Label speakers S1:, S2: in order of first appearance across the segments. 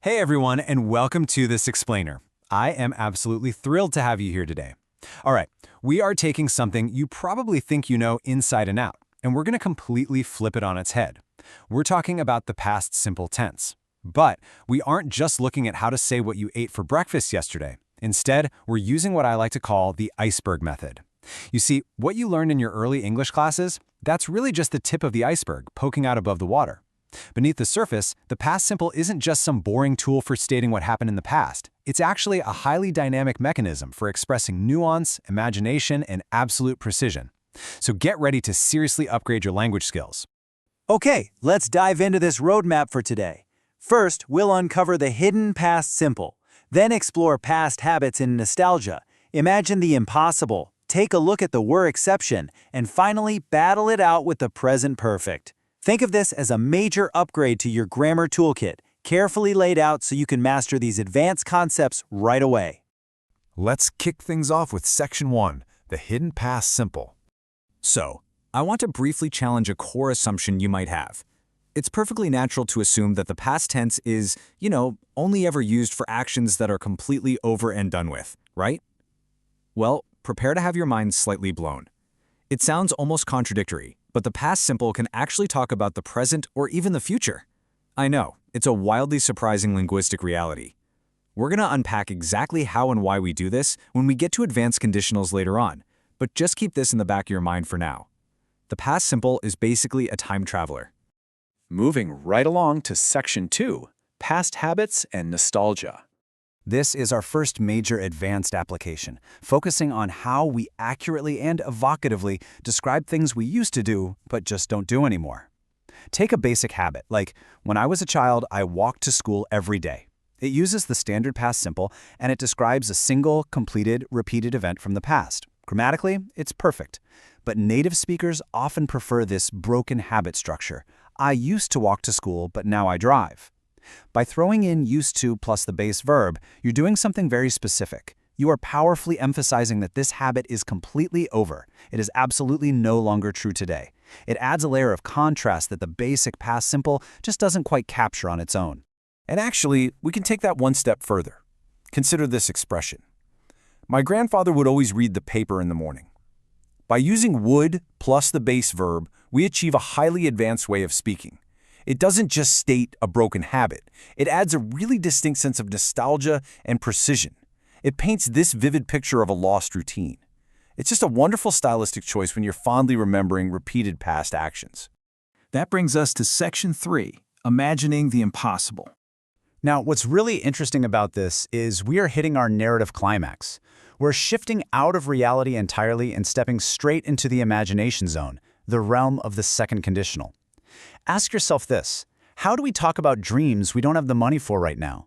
S1: Hey everyone, and welcome to This Explainer. I am absolutely thrilled to have you here today. All right, we are taking something you probably think you know inside and out, and we're going to completely flip it on its head. We're talking about the past simple tense. But we aren't just looking at how to say what you ate for breakfast yesterday. Instead, we're using what I like to call the iceberg method. You see, what you learned in your early English classes, that's really just the tip of the iceberg poking out above the water. Beneath the surface, the past simple isn't just some boring tool for stating what happened in the past. It's actually a highly dynamic mechanism for expressing nuance, imagination, and absolute precision. So get ready to seriously upgrade your language skills.
S2: Okay, let's dive into this roadmap for today. First, we'll uncover the hidden past simple, then explore past habits in nostalgia, imagine the impossible, take a look at the were exception, and finally battle it out with the present perfect. Think of this as a major upgrade to your grammar toolkit, carefully laid out so you can master these advanced concepts right away.
S3: Let's kick things off with Section 1, the hidden past simple.
S4: So, I want to briefly challenge a core assumption you might have. It's perfectly natural to assume that the past tense is, only ever used for actions that are completely over and done with, right? Well, prepare to have your mind slightly blown. It sounds almost contradictory, but the past simple can actually talk about the present or even the future. I know, it's a wildly surprising linguistic reality. We're going to unpack exactly how and why we do this when we get to advanced conditionals later on, but just keep this in the back of your mind for now. The past simple is basically a time traveler.
S5: Moving right along to Section 2, Past Habits and Nostalgia.
S1: This is our first major advanced application, focusing on how we accurately and evocatively describe things we used to do but just don't do anymore. Take a basic habit, like when I was a child, I walked to school every day. It uses the standard past simple, and it describes a single, completed, repeated event from the past. Grammatically, it's perfect. But native speakers often prefer this broken habit structure. I used to walk to school, but now I drive. By throwing in used to plus the base verb, you're doing something very specific. You are powerfully emphasizing that this habit is completely over. It is absolutely no longer true today. It adds a layer of contrast that the basic past simple just doesn't quite capture on its own.
S3: And actually, we can take that one step further. Consider this expression. My grandfather would always read the paper in the morning. By using would plus the base verb, we achieve a highly advanced way of speaking. It doesn't just state a broken habit. It adds a really distinct sense of nostalgia and precision. It paints this vivid picture of a lost routine. It's just a wonderful stylistic choice when you're fondly remembering repeated past actions.
S6: That brings us to Section 3, Imagining the Impossible.
S1: Now, what's really interesting about this is we are hitting our narrative climax. We're shifting out of reality entirely and stepping straight into the imagination zone, the realm of the second conditional. Ask yourself this: how do we talk about dreams we don't have the money for right now?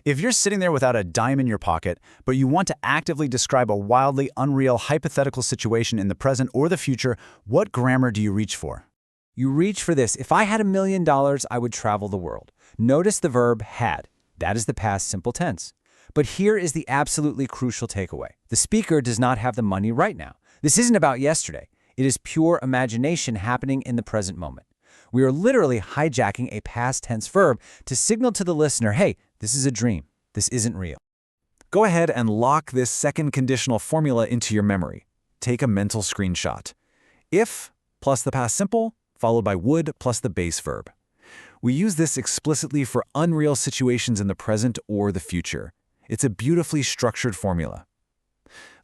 S1: If you're sitting there without a dime in your pocket, but you want to actively describe a wildly unreal hypothetical situation in the present or the future, what grammar do you reach for? You reach for this: if I had $1 million, I would travel the world. Notice the verb had. That is the past simple tense. But here is the absolutely crucial takeaway. The speaker does not have the money right now. This isn't about yesterday. It is pure imagination happening in the present moment. We are literally hijacking a past tense verb to signal to the listener, hey, this is a dream. This isn't real.
S4: Go ahead and lock this second conditional formula into your memory. Take a mental screenshot. If plus the past simple, followed by would plus the base verb. We use this explicitly for unreal situations in the present or the future. It's a beautifully structured formula.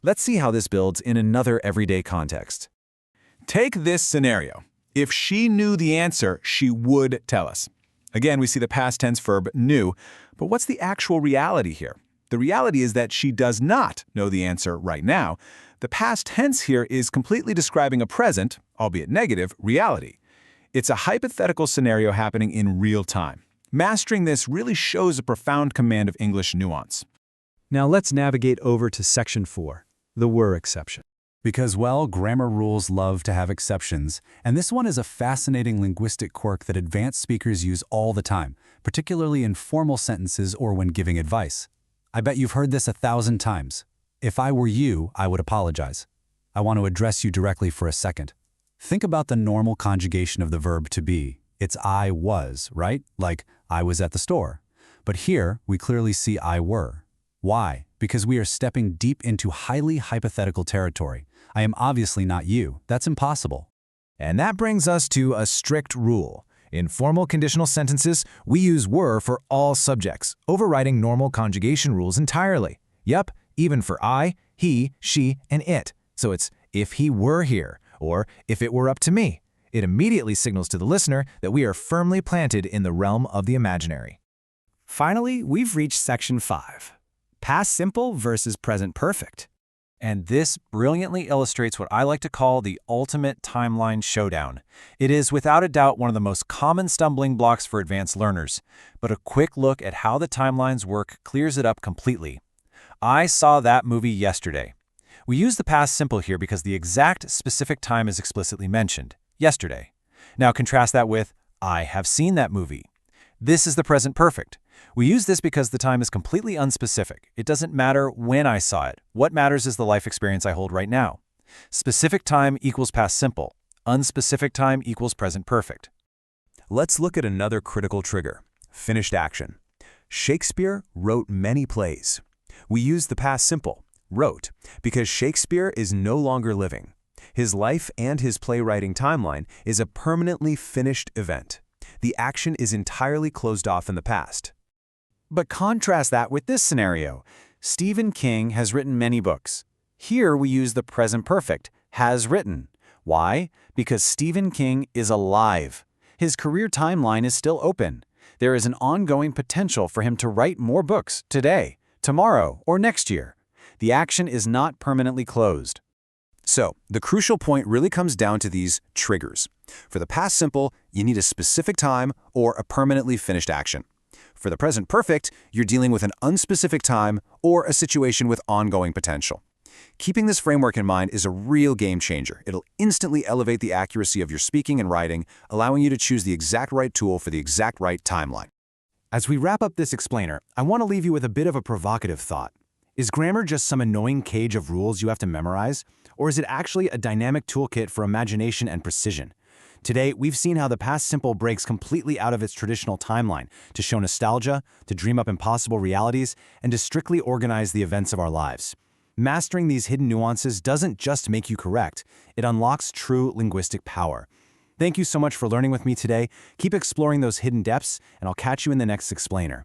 S4: Let's see how this builds in another everyday context.
S3: Take this scenario. If she knew the answer, she would tell us. Again, we see the past tense verb knew, but what's the actual reality here? The reality is that she does not know the answer right now. The past tense here is completely describing a present, albeit negative, reality. It's a hypothetical scenario happening in real time. Mastering this really shows a profound command of English nuance.
S2: Now let's navigate over to Section 4, the were exception.
S1: Because, well, grammar rules love to have exceptions, and this one is a fascinating linguistic quirk that advanced speakers use all the time, particularly in formal sentences or when giving advice. I bet you've heard this 1,000 times. If I were you, I would apologize. I want to address you directly for a second. Think about the normal conjugation of the verb to be. It's I was, right? Like, I was at the store. But here, we clearly see I were. Why? Because we are stepping deep into highly hypothetical territory. I am obviously not you. That's impossible.
S4: And that brings us to a strict rule. In formal conditional sentences, we use were for all subjects, overriding normal conjugation rules entirely. Yep, even for I, he, she, and it. So it's if he were here, or if it were up to me. It immediately signals to the listener that we are firmly planted in the realm of the imaginary.
S2: Finally, we've reached section 5, past simple versus present perfect.
S3: And this brilliantly illustrates what I like to call the ultimate timeline showdown. It is without a doubt one of the most common stumbling blocks for advanced learners, but a quick look at how the timelines work clears it up completely. I saw that movie yesterday. We use the past simple here because the exact specific time is explicitly mentioned, yesterday. Now contrast that with I have seen that movie. This is the present perfect. We use this because the time is completely unspecific. It doesn't matter when I saw it. What matters is the life experience I hold right now. Specific time equals past simple. Unspecific time equals present perfect.
S1: Let's look at another critical trigger, finished action. Shakespeare wrote many plays. We use the past simple, wrote, because Shakespeare is no longer living. His life and his playwriting timeline is a permanently finished event. The action is entirely closed off in the past.
S2: But contrast that with this scenario. Stephen King has written many books. Here we use the present perfect, has written. Why? Because Stephen King is alive. His career timeline is still open. There is an ongoing potential for him to write more books today, tomorrow, or next year. The action is not permanently closed.
S1: So, the crucial point really comes down to these triggers. For the past simple, you need a specific time or a permanently finished action. For the present perfect, you're dealing with an unspecific time or a situation with ongoing potential. Keeping this framework in mind is a real game changer. It'll instantly elevate the accuracy of your speaking and writing, allowing you to choose the exact right tool for the exact right timeline.
S2: As we wrap up this explainer, I want to leave you with a bit of a provocative thought. Is grammar just some annoying cage of rules you have to memorize? Or is it actually a dynamic toolkit for imagination and precision? Today, we've seen how the past simple breaks completely out of its traditional timeline to show nostalgia, to dream up impossible realities, and to strictly organize the events of our lives. Mastering these hidden nuances doesn't just make you correct, it unlocks true linguistic power. Thank you so much for learning with me today. Keep exploring those hidden depths, and I'll catch you in the next explainer.